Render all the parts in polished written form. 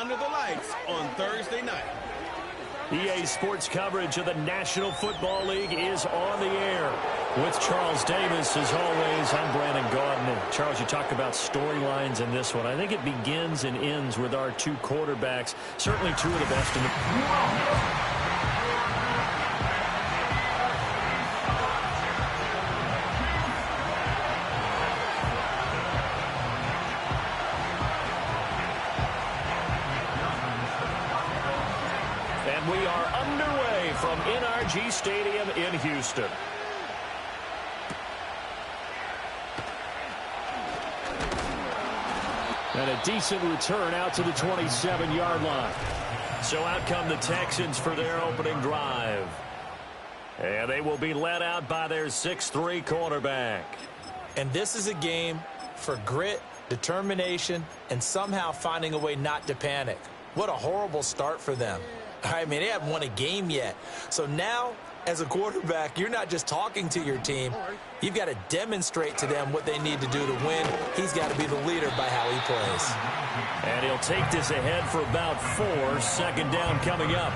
under the lights on Thursday night. EA Sports coverage of the National Football League is on the air. With Charles Davis, as always, I'm Brandon Gaudin. Charles, you talk about storylines in this one. I think it begins and ends with our two quarterbacks. Certainly two of the best in the... We are underway from NRG Stadium in Houston. And a decent return out to the 27-yard line. So out come the Texans for their opening drive. And they will be led out by their 6'3" quarterback. And this is a game for grit, determination, and somehow finding a way not to panic. What a horrible start for them. I mean, they haven't won a game yet. So now, as a quarterback, you're not just talking to your team. You've got to demonstrate to them what they need to do to win. He's got to be the leader by how he plays. And he'll take this ahead for about 4. Second down coming up.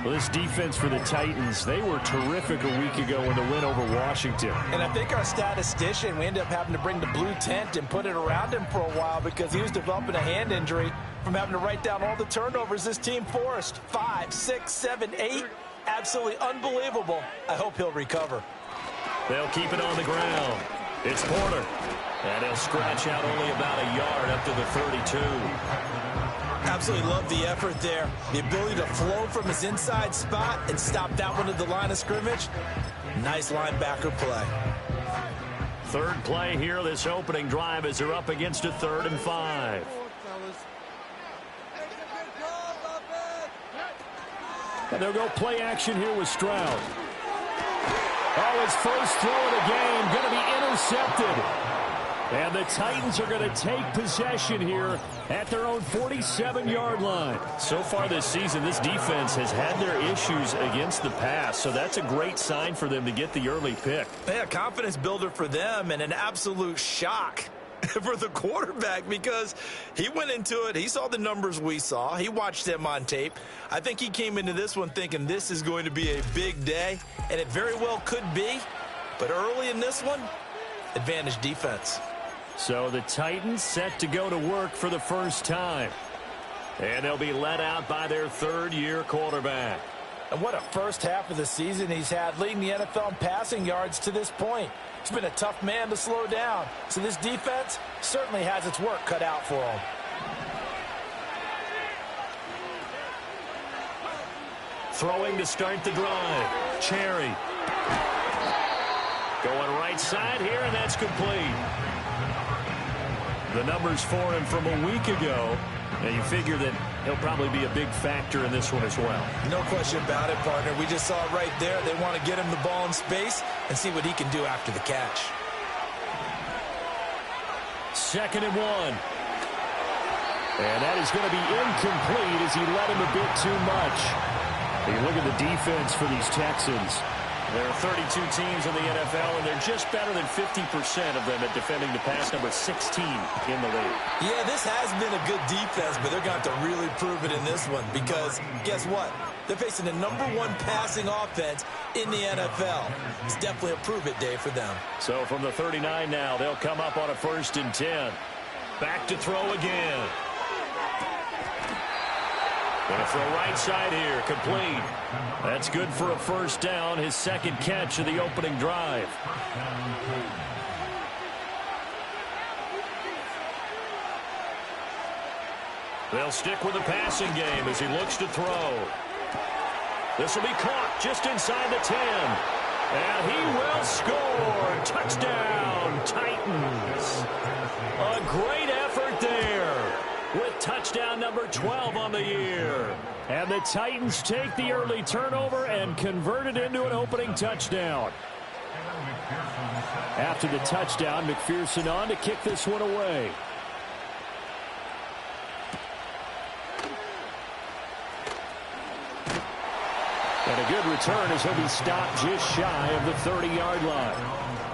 Well, this defense for the Titans, they were terrific a week ago in the win over Washington. And I think our statistician, we ended up having to bring the blue tent and put it around him for a while because he was developing a hand injury from having to write down all the turnovers this team forced. 5, 6, 7, 8. Absolutely unbelievable. I hope he'll recover. They'll keep it on the ground. It's Porter. And he'll scratch out only about a yard up to the 32. Absolutely love the effort there. The ability to flow from his inside spot and stop that one at the line of scrimmage. Nice linebacker play. Third play here, this opening drive, as they're up against a 3rd and 5. And they'll go play action here with Stroud. Oh, his first throw of the game going to be intercepted. And the Titans are going to take possession here at their own 47-yard line. So far this season, this defense has had their issues against the pass, so that's a great sign for them to get the early pick. Yeah, confidence builder for them and an absolute shock for the quarterback because he went into it. He saw the numbers we saw. He watched them on tape. I think he came into this one thinking this is going to be a big day, and it very well could be. But early in this one, advantage defense. So the Titans set to go to work for the first time. And they'll be led out by their 3rd-year quarterback. And what a first half of the season he's had, leading the NFL in passing yards to this point. He's been a tough man to slow down. So this defense certainly has its work cut out for him. Throwing to start the drive. Cherry. Going right side here, and that's complete. The numbers for him from a week ago, and you figure that he'll probably be a big factor in this one as well. No question about it, partner. We just saw it right there. They want to get him the ball in space and see what he can do after the catch. 2nd and 1. And that is going to be incomplete as he led him a bit too much. You look at the defense for these Texans. There are 32 teams in the NFL, and they're just better than 50% of them at defending the pass, number 16 in the league. Yeah, this has been a good defense, but they're going to have to really prove it in this one because guess what? They're facing the #1 passing offense in the NFL. It's definitely a prove-it day for them. So from the 39 now, they'll come up on a 1st and 10. Back to throw again. Going to throw right side here, complete. That's good for a first down, his 2nd catch of the opening drive. They'll stick with the passing game as he looks to throw. This will be caught just inside the 10. And he will score. Touchdown, Titans. A great effort there with touchdown number 12 on the year. And the Titans take the early turnover and convert it into an opening touchdown. After the touchdown, McPherson on to kick this one away. And a good return as he'll be stopped just shy of the 30-yard line.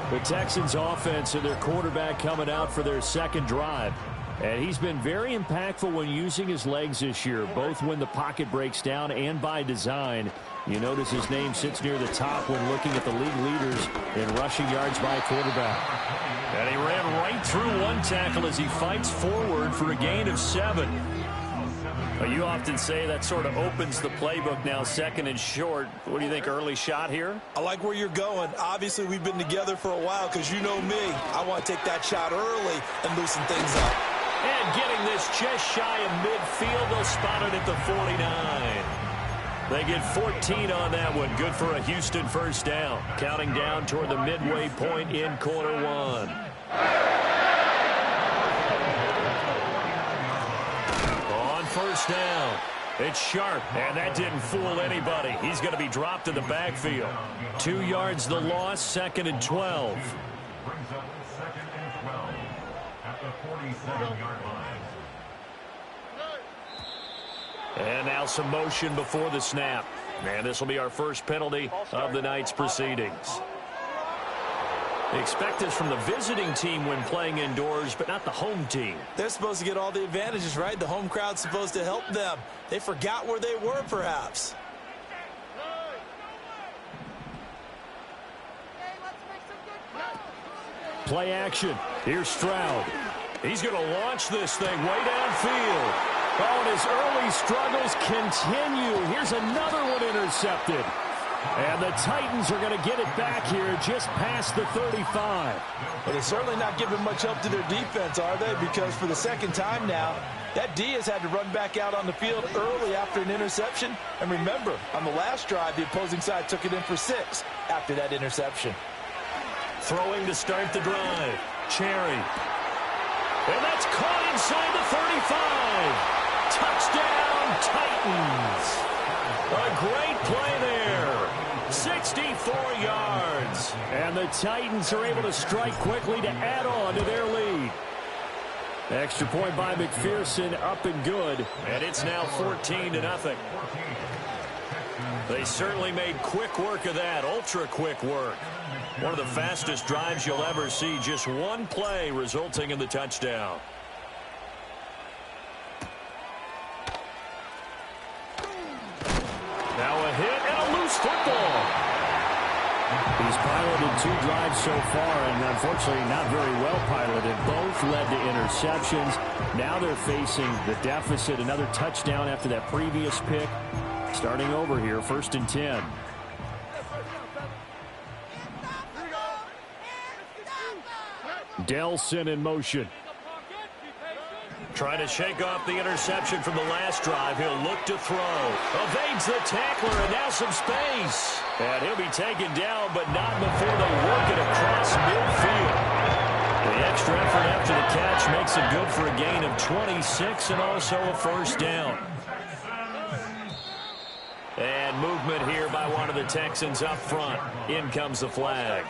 The Texans offense and their quarterback coming out for their second drive. And he's been very impactful when using his legs this year, both when the pocket breaks down and by design. You notice his name sits near the top when looking at the league leaders in rushing yards by quarterback. And he ran right through one tackle as he fights forward for a gain of 7. Well, you often say that sort of opens the playbook now, second and short. What do you think, early shot here? I like where you're going. Obviously, we've been together for a while because you know me. I want to take that shot early and loosen things up. And getting this just shy of midfield, they'll spot it at the 49. They get 14 on that one. Good for a Houston first down. Counting down toward the midway point in quarter one. On first down, it's Sharp, and that didn't fool anybody. He's going to be dropped in the backfield. 2 yards the loss, second and 12. Brings up second and 12 at the 47-yard line. And now some motion before the snap. And this will be our first penalty of the night's proceedings. Expect this from the visiting team when playing indoors, but not the home team. They're supposed to get all the advantages, right? The home crowd's supposed to help them. They forgot where they were, perhaps. Play action. Here's Stroud. He's going to launch this thing way downfield. Oh, and his early struggles continue. Here's another one intercepted. And the Titans are going to get it back here just past the 35. Well, they're certainly not giving much help to their defense, are they? Because for the second time now, that D has had to run back out on the field early after an interception. And remember, on the last drive, the opposing side took it in for 6 after that interception. Throwing to start the drive. Cherry. And that's caught inside the 35. Touchdown, Titans. A great play there. 64 yards. And the Titans are able to strike quickly to add on to their lead. Extra point by McPherson, up and good. And it's now 14-0. They certainly made quick work of that, ultra quick work. One of the fastest drives you'll ever see, just one play resulting in the touchdown. Now a hit and a loose football. He's piloted 2 drives so far, and unfortunately not very well piloted. Both led to interceptions. Now they're facing the deficit. Another touchdown after that previous pick. Starting over here, 1st and 10. Delson in motion. Trying to shake off the interception from the last drive. He'll look to throw. Evades the tackler, and now some space. And he'll be taken down, but not before they work it across midfield. The extra effort after the catch makes it good for a gain of 26 and also a first down. And movement here by one of the Texans up front. In comes the flag.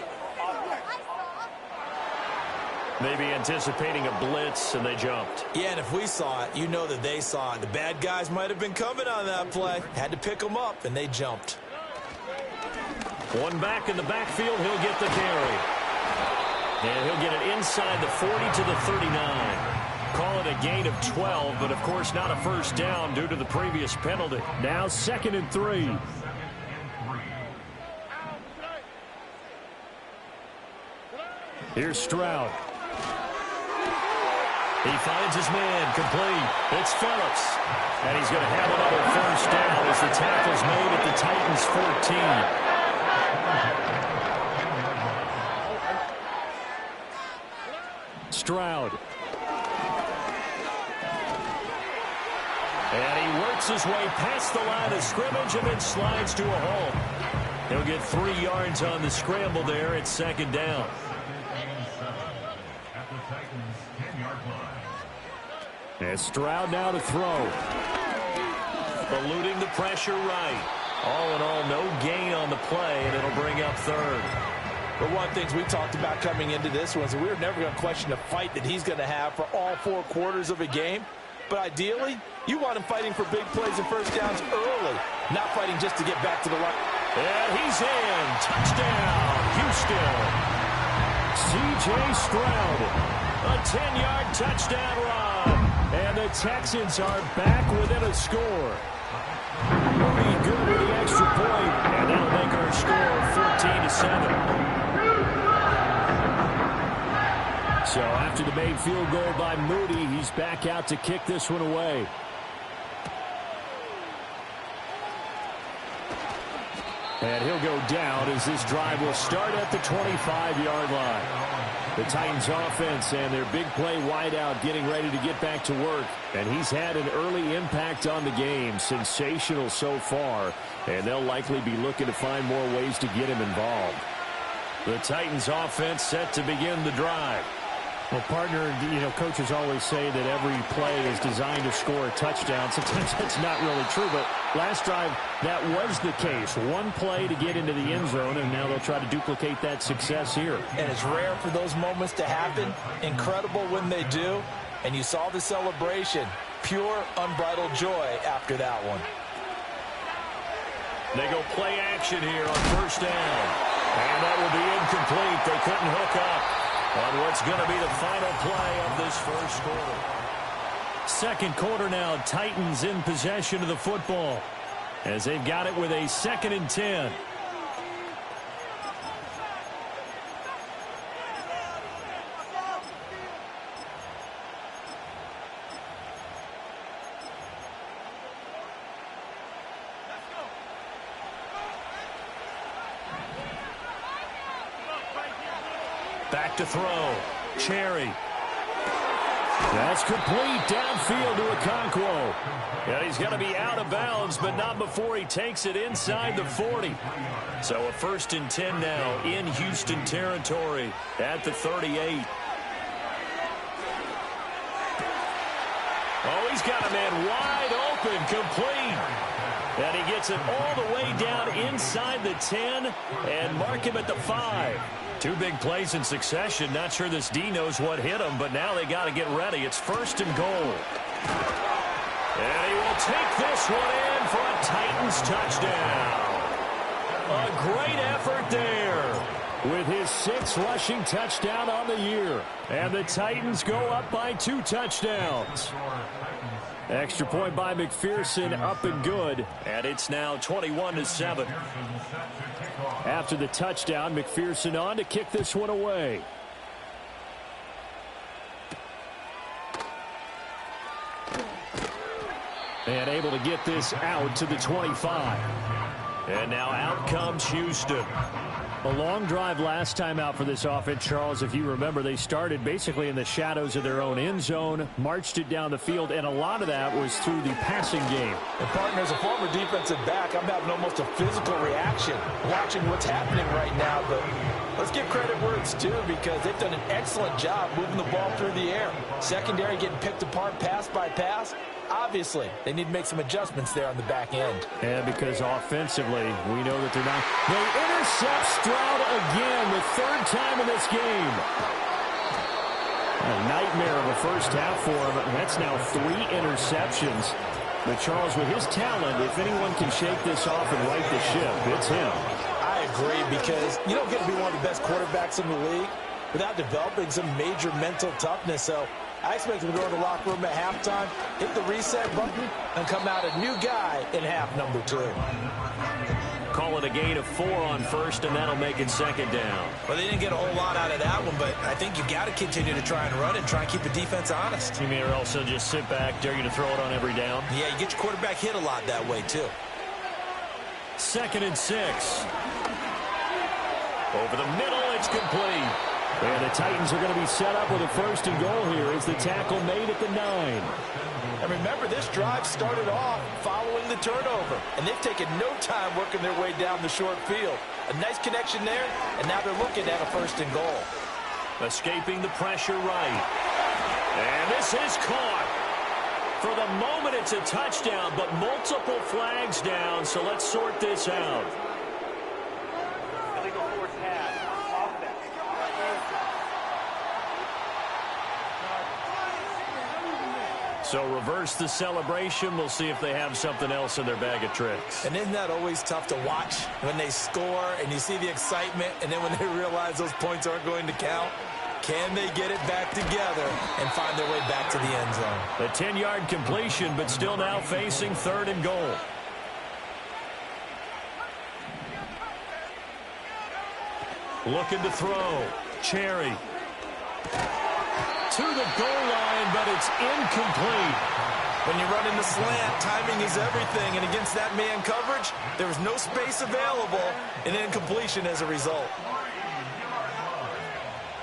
Maybe anticipating a blitz, and they jumped. Yeah, and if we saw it, you know that they saw it. The bad guys might have been coming on that play. Had to pick them up, and they jumped. One back in the backfield, he'll get the carry. And he'll get it inside the 40 to the 39. Call it a gain of 12, but of course not a first down due to the previous penalty. Now 2nd and 3. Here's Stroud. He finds his man, complete. It's Phillips. And he's going to have another first down as the tackle's made at the Titans' 14. Stroud. And he works his way past the line of scrimmage and then slides to a hole. He'll get 3 yards on the scramble there at 2nd down. And Stroud now to throw. Eluding the pressure right. All in all, no gain on the play, and it'll bring up 3rd. But one of the things we talked about coming into this was we were never going to question the fight that he's going to have for all 4 quarters of a game. But ideally, you want him fighting for big plays and first downs early, not fighting just to get back to the line. And he's in. Touchdown, Houston. C.J. Stroud. A 10-yard touchdown run. And the Texans are back within a score. Pretty good with the extra point, and that'll make our score 14-7. So after the made field goal by Moody, he's back out to kick this one away. And he'll go down as this drive will start at the 25-yard line. The Titans offense and their big play wideout getting ready to get back to work. And he's had an early impact on the game. Sensational so far. And they'll likely be looking to find more ways to get him involved. The Titans offense set to begin the drive. Well, partner, coaches always say that every play is designed to score a touchdown. Sometimes that's not really true, but last drive, that was the case. One play to get into the end zone, and now they'll try to duplicate that success here. And it's rare for those moments to happen. Incredible when they do. And you saw the celebration. Pure, unbridled joy after that one. They go play action here on first down. And that will be incomplete. They couldn't hook up on what's going to be the final play of this first quarter. Second quarter now, Titans in possession of the football as they've got it with a 2nd and 10. Back to throw. Cherry. That's complete downfield to Okonkwo. And he's going to be out of bounds, but not before he takes it inside the 40. So a 1st and 10 now in Houston territory at the 38. Oh, he's got a man wide open, complete. And he gets it all the way down inside the 10 and mark him at the 5. Two big plays in succession. Not sure this D knows what hit him, but now they got to get ready. It's 1st and goal. And he will take this one in for a Titans touchdown. A great effort there with his 6th rushing touchdown on the year. And the Titans go up by 2 touchdowns. Extra point by McPherson, up and good. And it's now 21-7. After the touchdown, McPherson on to kick this one away. And able to get this out to the 25. And now out comes Houston. A long drive last time out for this offense, Charles. If you remember, they started basically in the shadows of their own end zone, marched it down the field, and a lot of that was through the passing game. And, partner, as a former defensive back, I'm having almost a physical reaction watching what's happening right now. But let's give credit where it's due because they've done an excellent job moving the ball through the air. Secondary getting picked apart pass by pass. Obviously, they need to make some adjustments there on the back end. And because offensively, we know that they're not. They intercept Stroud again, the 3rd time in this game. A nightmare of a first half for him. That's now 3 interceptions. But Charles, with his talent, if anyone can shake this off and right the ship, it's him. I agree because you don't get to be one of the best quarterbacks in the league without developing some major mental toughness. So I expect him to go to the locker room at halftime, hit the reset button, and come out a new guy in half number 2. Call it a gain of 4 on first, and that'll make it 2nd down. Well, they didn't get a whole lot out of that one, but I think you got to continue to try and run it, try and keep the defense honest. You mean or else they'll just sit back, dare you to throw it on every down? Yeah, you get your quarterback hit a lot that way, too. 2nd and 6. Over the middle, it's complete. And the Titans are going to be set up with a 1st and goal here as the tackle made at the 9. And remember, this drive started off following the turnover, and they've taken no time working their way down the short field. A nice connection there, and now they're looking at a 1st and goal. Escaping the pressure right. And this is caught. For the moment, it's a touchdown, but multiple flags down, so let's sort this out. So reverse the celebration. We'll see if they have something else in their bag of tricks. And isn't that always tough to watch when they score and you see the excitement and then when they realize those points aren't going to count? Can they get it back together and find their way back to the end zone? A 10-yard completion, but still now facing 3rd and goal. Looking to throw. Cherry. To the goal line, but it's incomplete. When you run in the slant, timing is everything, and against that man coverage, there was no space available, and incompletion as a result.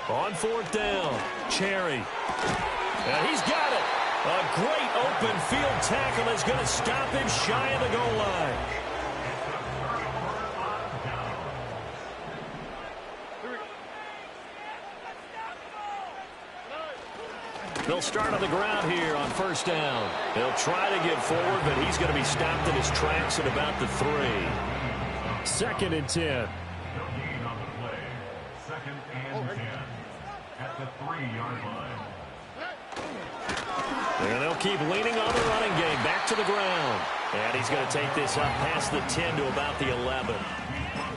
On 4th down, Cherry. And he's got it. A great open field tackle is going to stop him shy of the goal line. They'll start on the ground here on 1st down. They'll try to get forward, but he's going to be stopped in his tracks at about the 3. 2nd and 10. At the 3-yard line. And they'll keep leaning on the running game. Back to the ground. And he's going to take this up past the 10 to about the 11.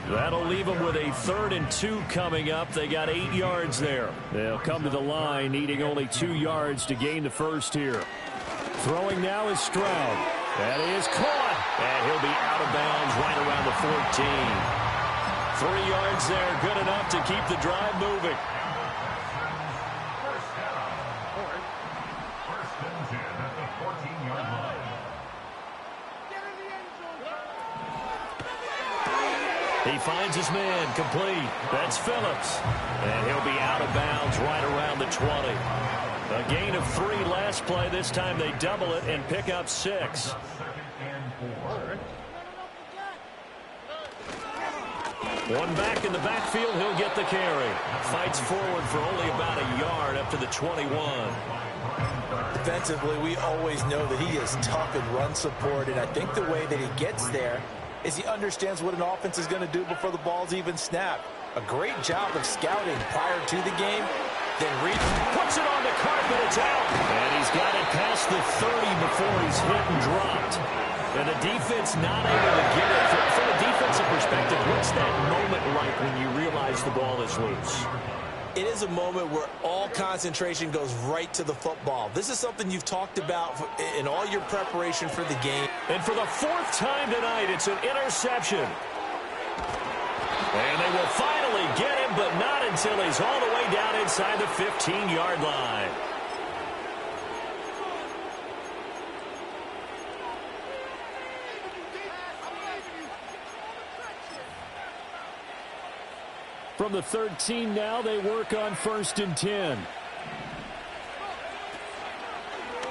That'll leave them with a 3rd and 2 coming up. They got 8 yards there. They'll come to the line, needing only 2 yards to gain the first here. Throwing now is Stroud. That is caught. And he'll be out of bounds right around the 14. 3 yards there, good enough to keep the drive moving. He finds his man, complete. That's Phillips. And he'll be out of bounds right around the 20. A gain of 3 last play. This time they double it and pick up 6. One back in the backfield, he'll get the carry. Fights forward for only about a yard up to the 21. Defensively, we always know that he is tough in run support, and I think the way that he gets there is he understands what an offense is going to do before the ball's even snapped. A great job of scouting prior to the game. Then Reed puts it on the carpet, it's out. And he's got it past the 30 before he's hit and dropped. And the defense not able to get it. From a defensive perspective, what's that moment like when you realize the ball is loose? It is a moment where all concentration goes right to the football. This is something you've talked about in all your preparation for the game. And for the 4th time tonight, it's an interception. And they will finally get him, but not until he's all the way down inside the 15-yard line. From the 13 now, they work on 1st and 10.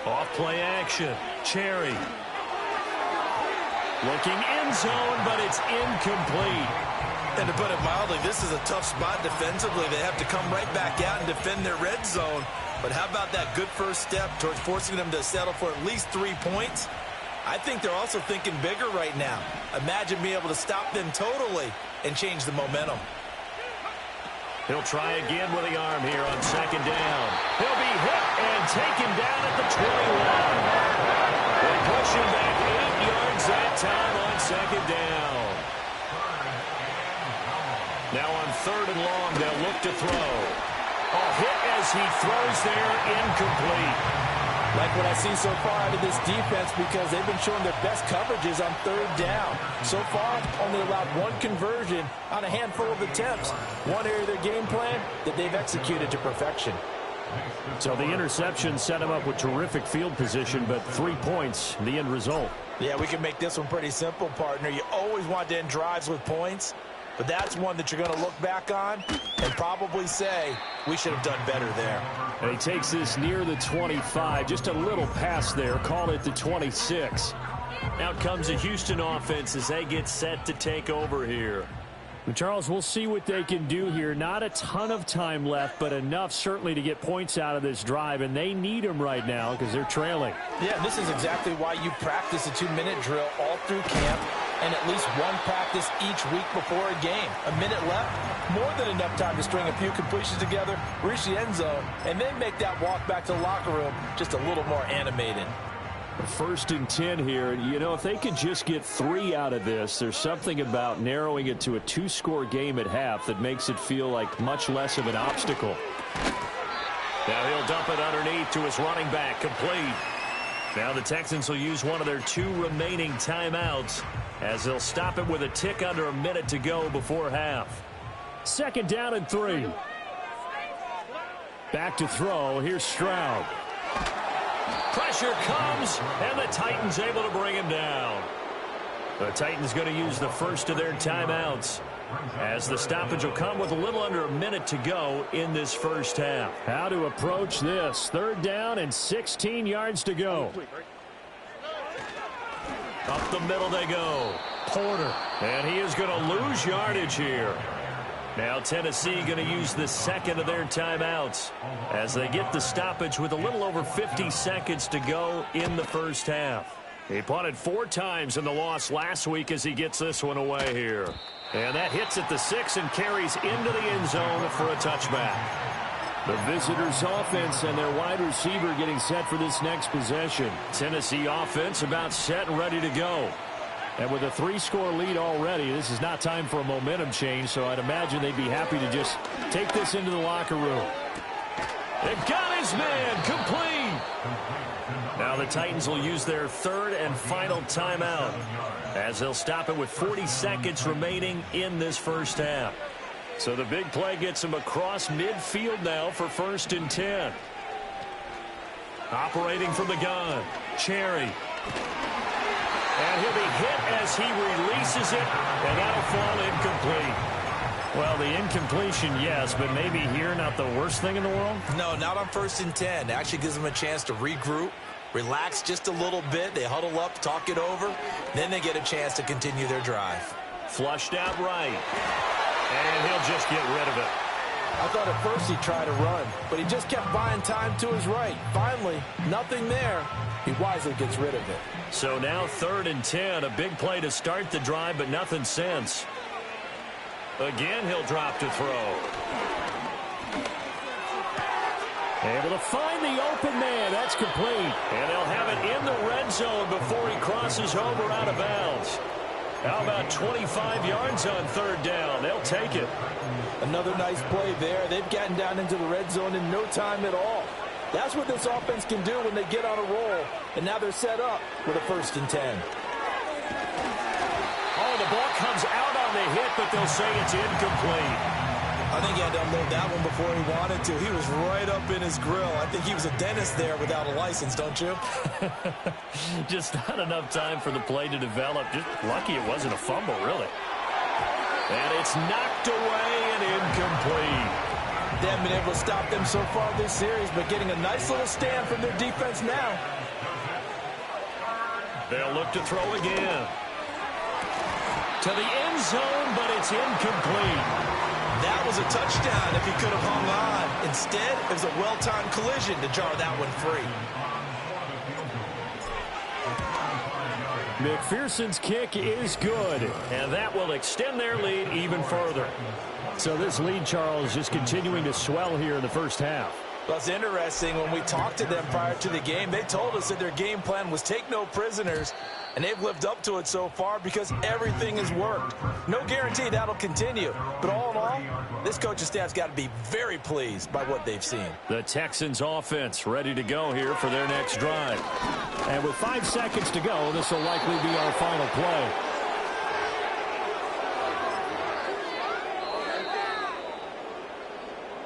Off play action. Cherry. Looking end zone, but it's incomplete. And to put it mildly, this is a tough spot defensively. They have to come right back out and defend their red zone. But how about that good first step towards forcing them to settle for at least 3 points? I think they're also thinking bigger right now. Imagine being able to stop them totally and change the momentum. He'll try again with the arm here on 2nd down. He'll be hit and taken down at the 21. They push him back 8 yards that time on 2nd down. Now on 3rd and long, they'll look to throw. A hit as he throws there, incomplete. Like what I've seen so far out of this defense, because they've been showing their best coverages on 3rd down. So far, only allowed 1 conversion on a handful of attempts. One area of their game plan that they've executed to perfection. So the interception set him up with terrific field position, but 3 points, the end result. Yeah, we can make this one pretty simple, partner. You always want to end drives with points, but that's one that you're going to look back on and probably say, we should have done better there. And he takes this near the 25, just a little pass there, call it the 26. Out comes the Houston offense as they get set to take over here. Charles, we'll see what they can do here. Not a ton of time left, but enough certainly to get points out of this drive, and they need them right now because they're trailing. Yeah, this is exactly why you practice a 2-minute drill all through camp and at least one practice each week before a game. A minute left, more than enough time to string a few completions together, reach the end zone, and then make that walk back to the locker room just a little more animated. 1st and 10 here. You know, if they could just get 3 out of this, there's something about narrowing it to a 2-score game at half that makes it feel like much less of an obstacle. Now he'll dump it underneath to his running back, complete. Now the Texans will use one of their 2 remaining timeouts as they'll stop it with a tick under a minute to go before half. 2nd down and 3. Back to throw. Here's Stroud. Pressure comes, and the Titans able to bring him down. The Titans going to use the first of their timeouts as the stoppage will come with a little under a minute to go in this first half. How to approach this. 3rd down and 16 yards to go. Up the middle they go. Porter. And he is going to lose yardage here. Now Tennessee going to use the 2nd of their timeouts as they get the stoppage with a little over 50 seconds to go in the first half. He punted 4 times in the loss last week as he gets this one away here. And that hits at the 6 and carries into the end zone for a touchback. The visitors' offense and their wide receiver getting set for this next possession. Tennessee offense about set and ready to go. And with a 3-score lead already, this is not time for a momentum change, so I'd imagine they'd be happy to just take this into the locker room. It got his man complete. Now the Titans will use their 3rd and final timeout as they'll stop it with 40 seconds remaining in this first half. So the big play gets him across midfield now for 1st and 10. Operating from the gun, Cherry. And he'll be hit as he releases it, and that'll fall incomplete. Well, the incompletion, yes, but maybe here not the worst thing in the world? No, not on 1st and 10. It actually gives them a chance to regroup, relax just a little bit. They huddle up, talk it over. Then they get a chance to continue their drive. Flushed out right. And he'll just get rid of it. I thought at first he'd try to run, but he just kept buying time to his right. Finally, nothing there. He wisely gets rid of it. So now 3rd and 10, a big play to start the drive, but nothing since. Again, he'll drop to throw. Able to find the open man. That's complete. And they'll have it in the red zone before he crosses over out of bounds. How about 25 yards on 3rd down? They'll take it. Another nice play there. They've gotten down into the red zone in no time at all. That's what this offense can do when they get on a roll. And now they're set up with a 1st and 10. Oh, the ball comes out on the hit, but they'll say it's incomplete. I think he had to unload that one before he wanted to. He was right up in his grill. I think he was a dentist there without a license, don't you? Just not enough time for the play to develop. Just lucky it wasn't a fumble, really. And it's knocked away and incomplete. They haven't been able to stop them so far this series, but getting a nice little stand from their defense now. They'll look to throw again. To the end zone, but it's incomplete. That was a touchdown if he could have hung on. Instead, it was a well-timed collision to jar that one free. McPherson's kick is good. And that will extend their lead even further. So this lead, Charles, just continuing to swell here in the first half. Well, it's interesting. When we talked to them prior to the game, they told us that their game plan was take no prisoners, and they've lived up to it so far because everything has worked. No guarantee that'll continue. But all in all, this coaching staff's got to be very pleased by what they've seen. The Texans offense ready to go here for their next drive. And with 5 seconds to go, this will likely be our final play.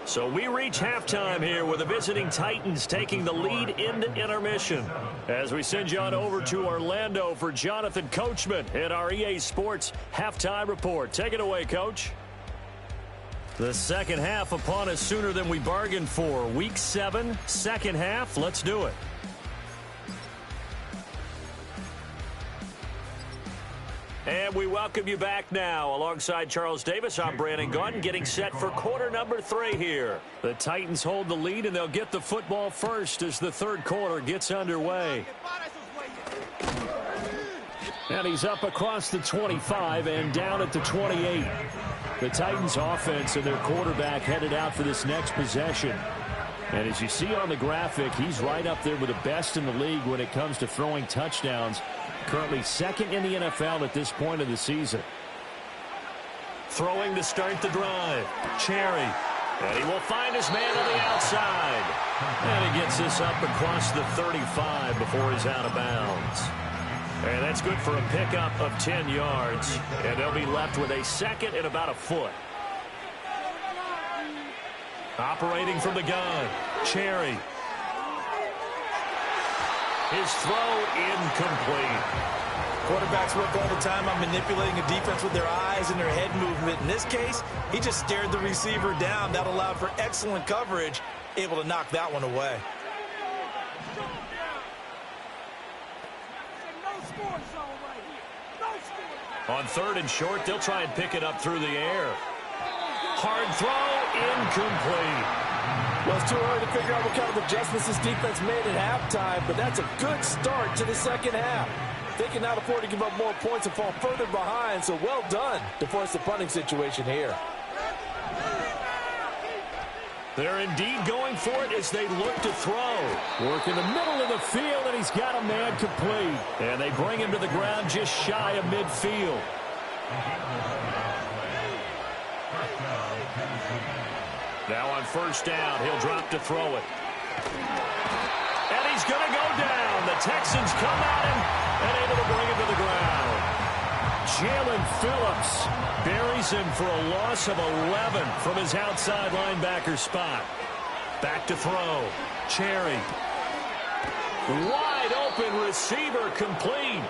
So we reach halftime here with the visiting Titans taking the lead into intermission. As we send you on over to Orlando for Jonathan Coachman in our EA Sports Halftime Report. Take it away, Coach. The second half upon us sooner than we bargained for. Week 7, second half. Let's do it. And we welcome you back now. Alongside Charles Davis, I'm Brandon Gunn, getting set for quarter number 3 here. The Titans hold the lead, and they'll get the football first as the third quarter gets underway. And he's up across the 25 and down at the 28. The Titans offense and their quarterback headed out for this next possession. And as you see on the graphic, he's right up there with the best in the league when it comes to throwing touchdowns. Currently second in the NFL at this point of the season. Throwing to start the drive. Cherry. And he will find his man on the outside. And he gets this up across the 35 before he's out of bounds. And that's good for a pickup of 10 yards. And they'll be left with a second and about a foot. Operating from the gun, Cherry. His throw incomplete. Quarterbacks work all the time on manipulating a defense with their eyes and their head movement. In this case, he just stared the receiver down. That allowed for excellent coverage, able to knock that one away. On 3rd and short, they'll try and pick it up through the air. Hard throw, incomplete. Well, it's too early to figure out what kind of adjustments this defense made at halftime, but that's a good start to the second half. They cannot afford to give up more points and fall further behind, so well done to force the punting situation here. They're indeed going for it as they look to throw. Work in the middle of the field, and he's got a man complete. And they bring him to the ground just shy of midfield. Now on 1st down, he'll drop to throw it. And he's going to go down. The Texans come at him and able to bring him to the ground. Jalen Phillips Buries him for a loss of 11 from his outside linebacker spot. Back to throw. Cherry. Wide open receiver complete.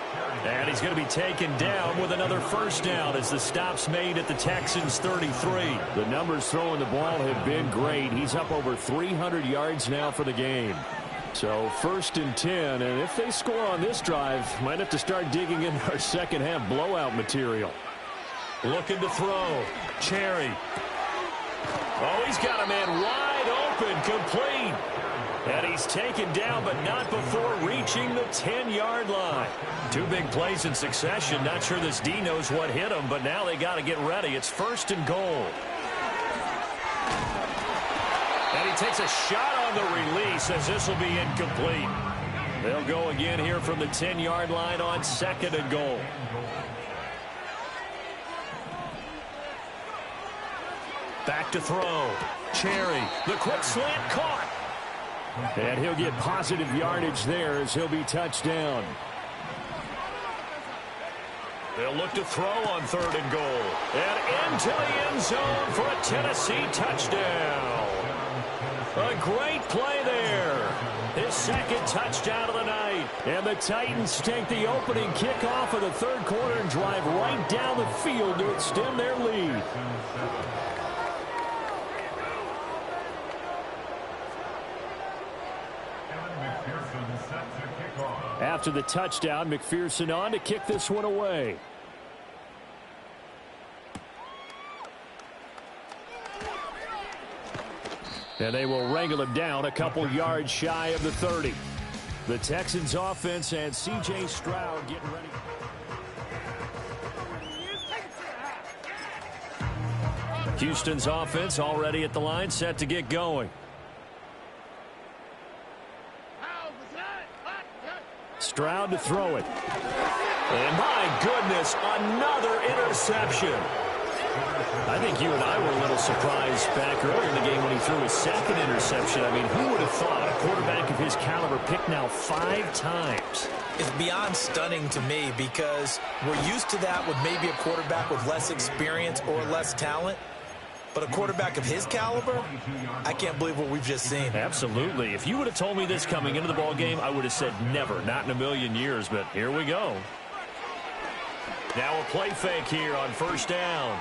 And he's going to be taken down with another 1st down as the stop's made at the Texans' 33. The numbers throwing the ball have been great. He's up over 300 yards now for the game. So 1st and 10, and if they score on this drive, might have to start digging into our second half blowout material. Looking to throw. Cherry. Oh, he's got a man wide open, complete. And he's taken down, but not before reaching the 10-yard line. 2 big plays in succession. Not sure this D knows what hit him, but now they got to get ready. It's 1st and goal. And he takes a shot on the release as this will be incomplete. They'll go again here from the 10-yard line on 2nd and goal. Back to throw. Cherry. The quick slant caught. And he'll get positive yardage there as he'll be touched down. They'll look to throw on 3rd and goal. And into the end zone for a Tennessee touchdown. A great play there. His 2nd touchdown of the night. And the Titans take the opening kickoff of the 3rd quarter and drive right down the field to extend their lead. After the touchdown, McPherson on to kick this one away. And they will wrangle him down a couple yards shy of the 30. The Texans offense and C.J. Stroud getting ready. Houston's offense already at the line, set to get going. Stroud to throw it. And my goodness, another interception. I think you and I were a little surprised back early in the game when he threw his 2nd interception. I mean, who would have thought a quarterback of his caliber picked now 5 times? It's beyond stunning to me because we're used to that with maybe a quarterback with less experience or less talent. But a quarterback of his caliber, I can't believe what we've just seen. Absolutely. If you would have told me this coming into the ball game, I would have said never, not in a million years. But here we go. Now a play fake here on 1st down.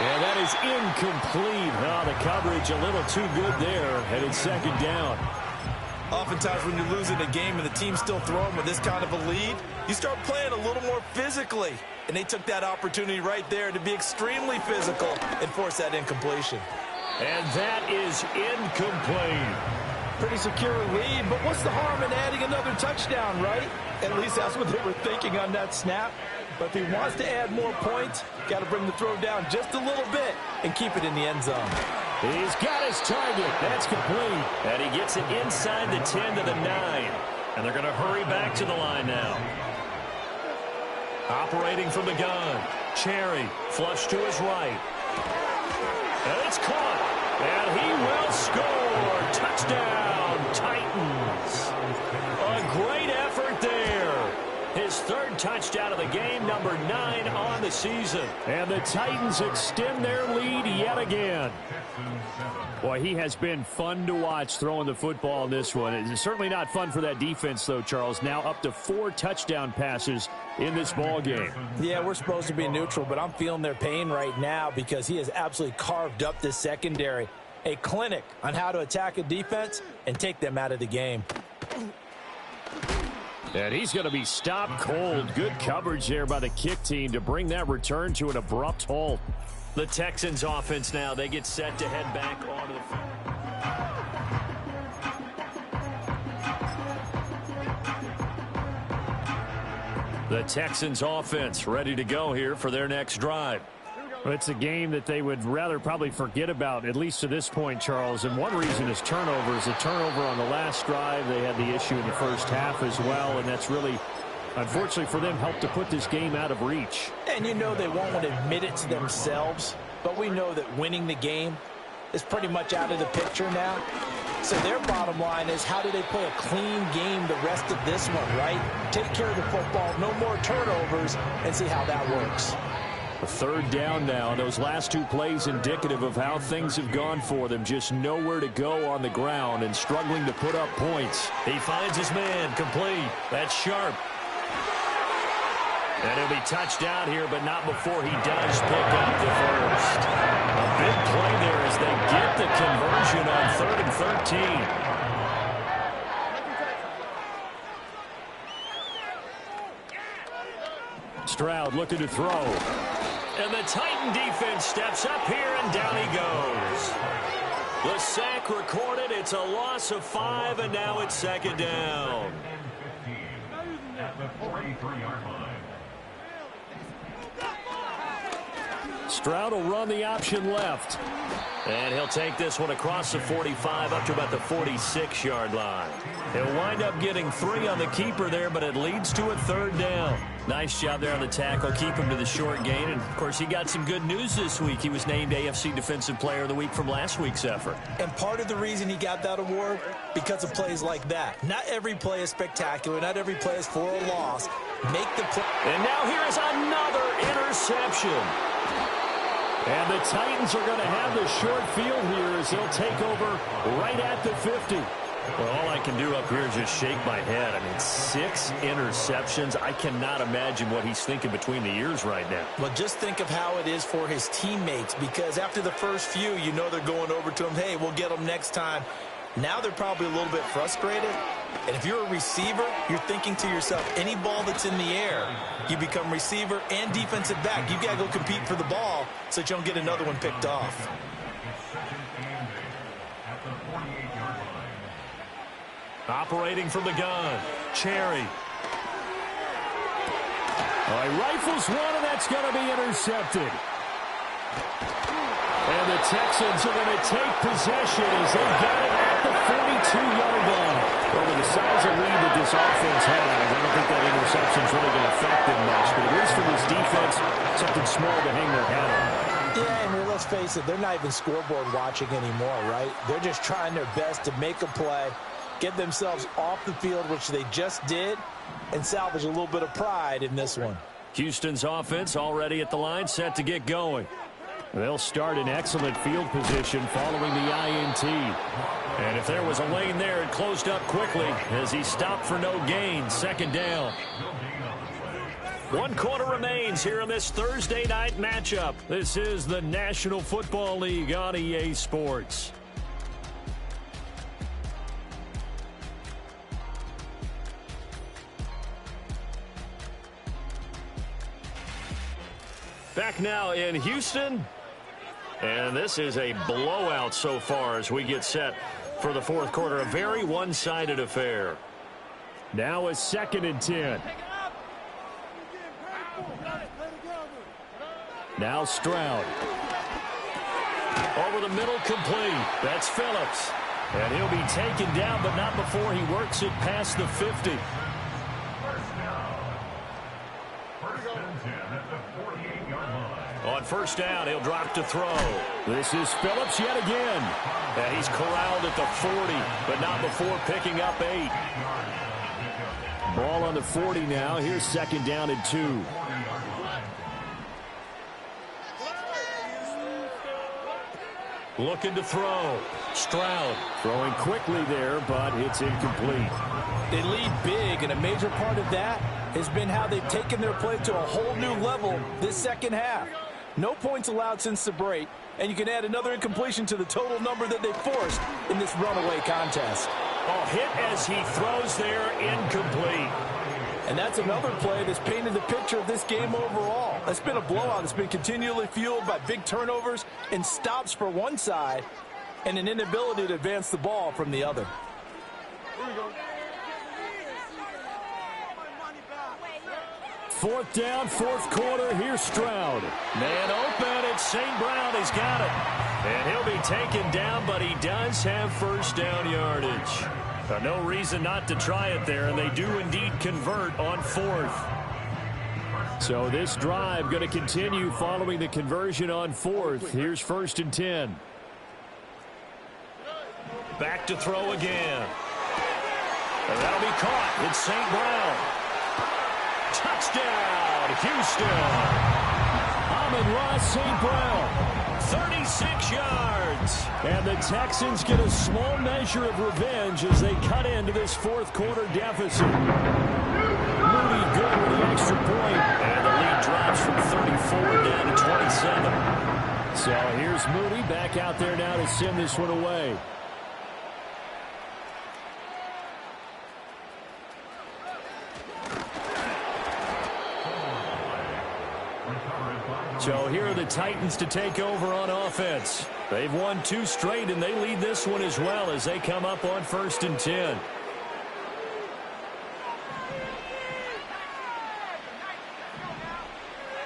And that is incomplete. Oh, the coverage a little too good there, and it's 2nd down. Oftentimes when you're losing a game and the team's still throwing with this kind of a lead, you start playing a little more physically. And they took that opportunity right there to be extremely physical and force that incompletion. And that is incomplete. Pretty secure lead, but what's the harm in adding another touchdown, right? At least that's what they were thinking on that snap. But if he wants to add more points, got to bring the throw down just a little bit and keep it in the end zone. He's got his target. That's complete. And he gets it inside the 10 to the 9. And they're going to hurry back to the line now. Operating from the gun. Cherry, flush to his right. And it's caught. And he will score. Touchdown, Titans. A great effort there. His third touchdown of the game, number 9 on the season. And the Titans extend their lead yet again. Boy, he has been fun to watch throwing the football in this one. It's certainly not fun for that defense, though, Charles. Now up to 4 touchdown passes in this ball game. Yeah, we're supposed to be neutral, but I'm feeling their pain right now because he has absolutely carved up this secondary. A clinic on how to attack a defense and take them out of the game. And he's going to be stopped cold. Good coverage there by the kick team to bring that return to an abrupt halt. The Texans offense now, they get set to head back onto the Texans offense ready to go here for their next drive. Well, it's a game that they would rather probably forget about, at least to this point, Charles. And one reason is turnovers. A turnover on the last drive. They had the issue in the first half as well, and that's really, unfortunately for them, helped to put this game out of reach. And you know they won't want to admit it to themselves, but we know that winning the game is pretty much out of the picture now. So their bottom line is, how do they play a clean game the rest of this one, right? Take care of the football, no more turnovers, and see how that works. A third down now. Those last 2 plays indicative of how things have gone for them. Just nowhere to go on the ground and struggling to put up points. He finds his man, complete. That's sharp. And he'll be touched down here, but not before he does pick up the first. A big play there as they get the conversion on 3rd and 13. Stroud looking to throw. And the Titan defense steps up here, and down he goes. The sack recorded. It's a loss of 5, and now it's 2nd down. At the 43-yard line. Stroud will run the option left. And he'll take this one across the 45 up to about the 46-yard line. He'll wind up getting 3 on the keeper there, but it leads to a 3rd down. Nice job there on the tackle. Keep him to the short gain. And, of course, he got some good news this week. He was named AFC Defensive Player of the Week from last week's effort. And part of the reason he got that award, because of plays like that. Not every play is spectacular. Not every play is for a loss. Make the play. And now here is another interception. And the Titans are going to have the short field here as they'll take over right at the 50. Well, all I can do up here is just shake my head. I mean, 6 interceptions. I cannot imagine what he's thinking between the ears right now. Well, just think of how it is for his teammates, because after the first few, you know they're going over to him, hey, we'll get them next time. Now they're probably a little bit frustrated. And if you're a receiver, you're thinking to yourself, any ball that's in the air, you become receiver and defensive back. You've got to go compete for the ball so that you don't get another one picked off. Operating from the gun, Cherry. He rifles one, and that's going to be intercepted. And the Texans are going to take possession as they got it at the 42-yard line. Well, with the size of lead that this offense has, I don't think that interception is really going to affect them much. But at least for this defense, something small to hang their hat on. Yeah, and let's face it, they're not even scoreboard watching anymore, right? They're just trying their best to make a play, get themselves off the field, which they just did, and salvage a little bit of pride in this one. Houston's offense already at the line, set to get going. They'll start in excellent field position following the INT. And if there was a lane there, it closed up quickly as he stopped for no gain. 2nd down. 1 quarter remains here in this Thursday night matchup. This is the National Football League on EA Sports. Back now in Houston. And this is a blowout so far as we get set for the 4th quarter. A very one-sided affair. Now a 2nd and 10. Now Stroud. Over the middle, complete. That's Phillips. And he'll be taken down, but not before he works it past the 50. First and 10 at the 48-yard line. On first down, he'll drop to throw. This is Phillips yet again. And he's corralled at the 40, but not before picking up 8. Ball on the 40 now. Here's second down and 2. Looking to throw. Stroud. Throwing quickly there, but it's incomplete. They lead big, and a major part of that has been how they've taken their play to a whole new level this second half. No points allowed since the break, and you can add another incompletion to the total number that they forced in this runaway contest. Oh, hit as he throws there, incomplete. And that's another play that's painted the picture of this game overall. It's been a blowout. It's been continually fueled by big turnovers and stops for one side and an inability to advance the ball from the other. Fourth down, fourth quarter. Here's Stroud. Man open. It's St. Brown. He's got it. And he'll be taken down, but he does have first down yardage. No reason not to try it there, and they do indeed convert on fourth. So this drive going to continue following the conversion on fourth. Here's first and 10. Back to throw again. And that'll be caught. It's St. Brown. Touchdown, Houston. Amon-Ra St. Brown. 36 yards. And the Texans get a small measure of revenge as they cut into this fourth quarter deficit. Moody good with the extra point. And the lead drops from 34 down to 27. So here's Moody back out there now to send this one away. So here are the Titans to take over on offense. They've won 2 straight, and they lead this one as well as they come up on first and 10.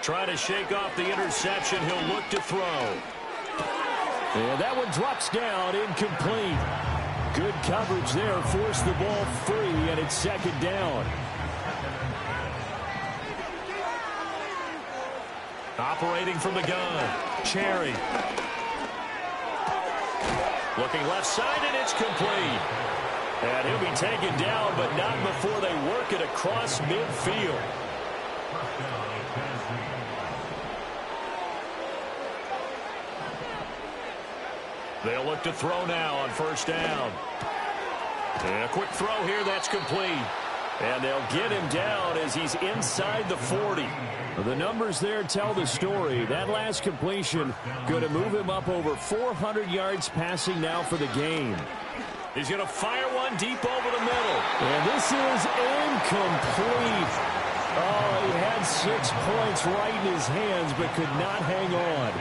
Try to shake off the interception. He'll look to throw. And that one drops down, incomplete. Good coverage there, forced the ball free, and it's second down. Operating from the gun, Cherry. Looking left side, and it's complete. And he'll be taken down, but not before they work it across midfield. They'll look to throw now on first down. And a quick throw here, that's complete. And they'll get him down as he's inside the 40. The numbers there tell the story. That last completion going to move him up over 400 yards passing now for the game. He's going to fire one deep over the middle. And this is incomplete. Oh, he had 6 points right in his hands but could not hang on.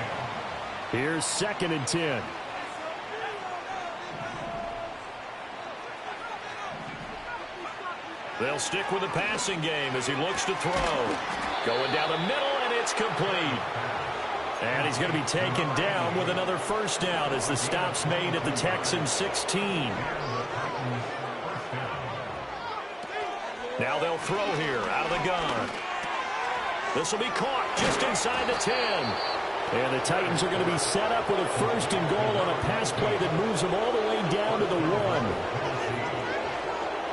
Here's second and 10. They'll stick with the passing game as he looks to throw. Going down the middle, and it's complete. And he's going to be taken down with another first down as the stop's made at the Texans 16. Now they'll throw here out of the gun. This will be caught just inside the 10. And the Titans are going to be set up with a first and goal on a pass play that moves them all the way down to the 1.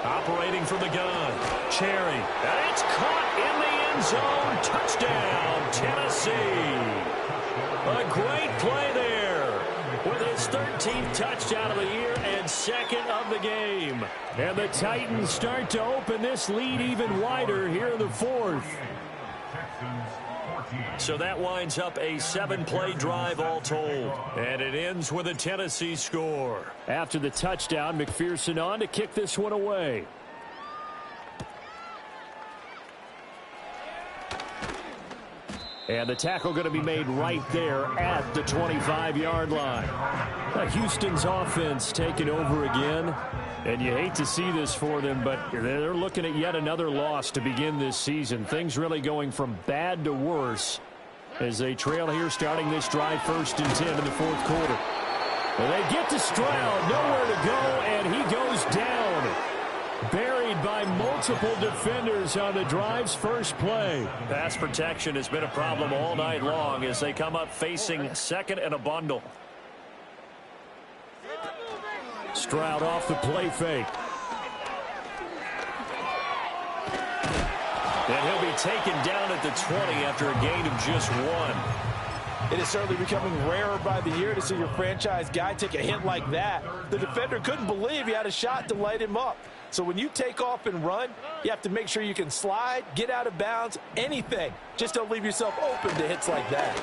Operating from the gun, Cherry. And it's caught in the end zone. Touchdown, Tennessee. A great play there with his 13th touchdown of the year and second of the game. And the Titans start to open this lead even wider here in the fourth. So that winds up a 7-play drive all told. And it ends with a Tennessee score. After the touchdown, McPherson on to kick this one away. And the tackle going to be made right there at the 25-yard line. Houston's offense taking over again. And you hate to see this for them, but they're looking at yet another loss to begin this season. Things really going from bad to worse as they trail here starting this drive first and 10 in the fourth quarter. And they get to Stroud, nowhere to go, and he goes down. Buried by by multiple defenders on the drive's first play. Pass protection has been a problem all night long as they come up facing second and a bundle. Stroud off the play fake. And he'll be taken down at the 20 after a gain of just 1. It is certainly becoming rarer by the year to see your franchise guy take a hit like that. The defender couldn't believe he had a shot to light him up. So when you take off and run, you have to make sure you can slide, get out of bounds, anything. Just don't leave yourself open to hits like that.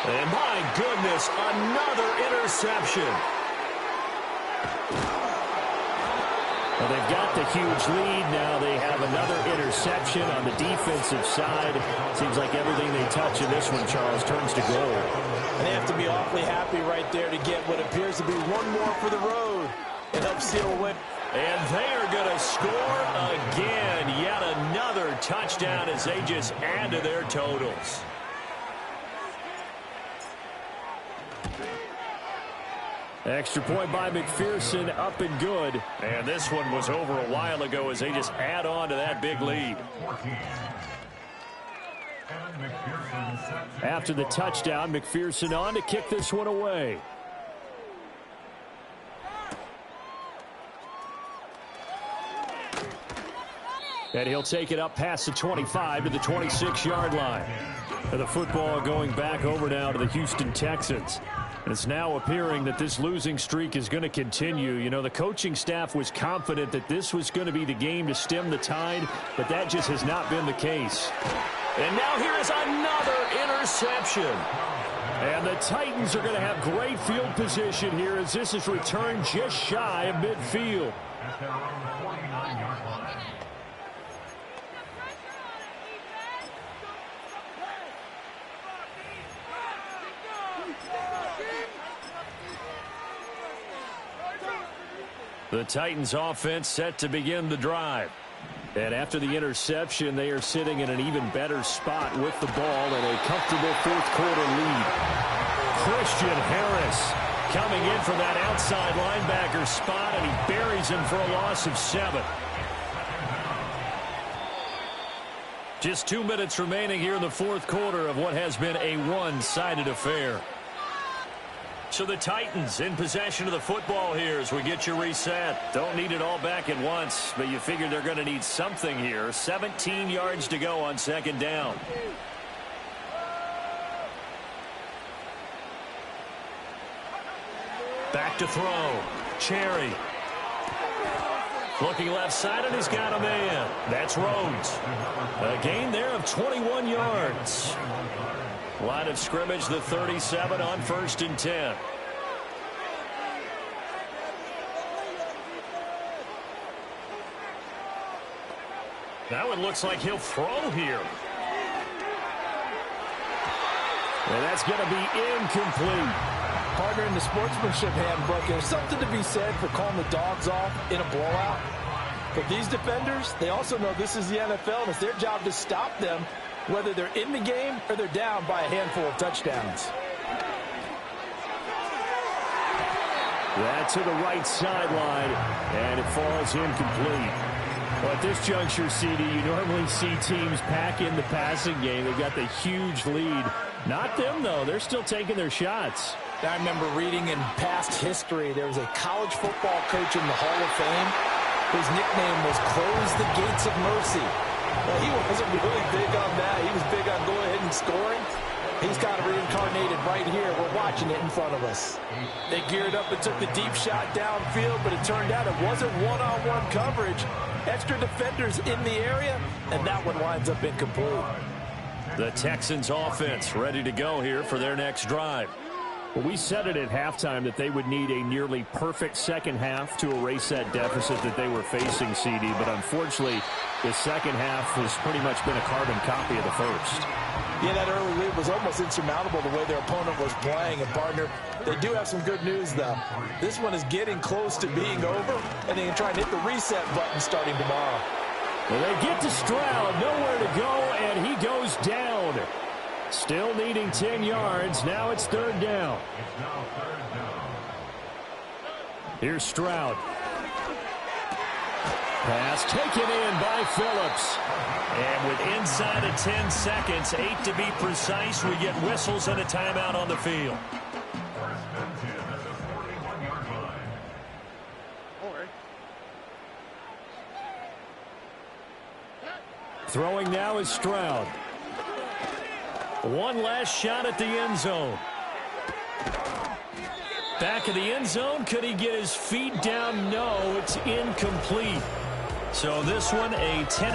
And my goodness, another interception. Well, they've got the huge lead. Now they have another interception on the defensive side. Seems like everything they touch in this one, Charles, turns to gold. And they have to be awfully happy right there to get what appears to be one more for the road and help seal a win. And they are going to score again. Yet another touchdown as they just add to their totals. Extra point by McPherson, up and good. And this one was over a while ago as they just add on to that big lead. After the touchdown, McPherson on to kick this one away. And he'll take it up past the 25 to the 26-yard line. And the football going back over now to the Houston Texans. And it's now appearing that this losing streak is going to continue. You know, the coaching staff was confident that this was going to be the game to stem the tide, but that just has not been the case. And now here is another interception. And the Titans are going to have great field position here as this is returned just shy of midfield. At their own 49-yard line. The Titans offense set to begin the drive. And after the interception, they are sitting in an even better spot with the ball and a comfortable fourth-quarter lead. Christian Harris coming in from that outside linebacker spot, and he buries him for a loss of 7. Just 2 minutes remaining here in the fourth quarter of what has been a one-sided affair. So the Titans in possession of the football here as we get you reset. Don't need it all back at once, but you figure they're going to need something here. 17 yards to go on second down. Back to throw. Cherry. Looking left side, and he's got a man. That's Rhodes. A gain there of 21 yards. Line of scrimmage, the 37 on 1st and 10. Now it looks like he'll throw here. And that's going to be incomplete. Partner, in the sportsmanship handbook, there's something to be said for calling the dogs off in a blowout. But these defenders, they also know this is the NFL, and it's their job to stop them, whether they're in the game or they're down by a handful of touchdowns. That to the right sideline, and it falls incomplete. Well, at this juncture, CD, you normally see teams pack in the passing game. They've got the huge lead. Not them, though. They're still taking their shots. I remember reading in past history, there was a college football coach in the Hall of Fame whose nickname was Close the Gates of Mercy. Well, he wasn't really big on that. He was big on going ahead and scoring. He's kind of reincarnated right here. We're watching it in front of us. They geared up and took the deep shot downfield, but it turned out it wasn't one-on-one coverage. Extra defenders in the area, and that one winds up incomplete. The Texans offense ready to go here for their next drive. Well, we said it at halftime that they would need a nearly perfect second half to erase that deficit that they were facing, CD. But unfortunately, the second half has pretty much been a carbon copy of the first. Yeah, that early lead was almost insurmountable the way their opponent was playing. And, partner, they do have some good news, though. This one is getting close to being over, and they can try and hit the reset button starting tomorrow. Well, they get to Stroud, nowhere to go, and he goes down. Still needing 10 yards. Now it's third down. Here's Stroud. pass taken in by Phillips. And with inside of 10 seconds, 8 to be precise, we get whistles and a timeout on the field. First and 10 at the 41-yard line. Throwing now is Stroud. One last shot at the end zone. Back of the end zone. Could he get his feet down? No, it's incomplete. So this one, a 10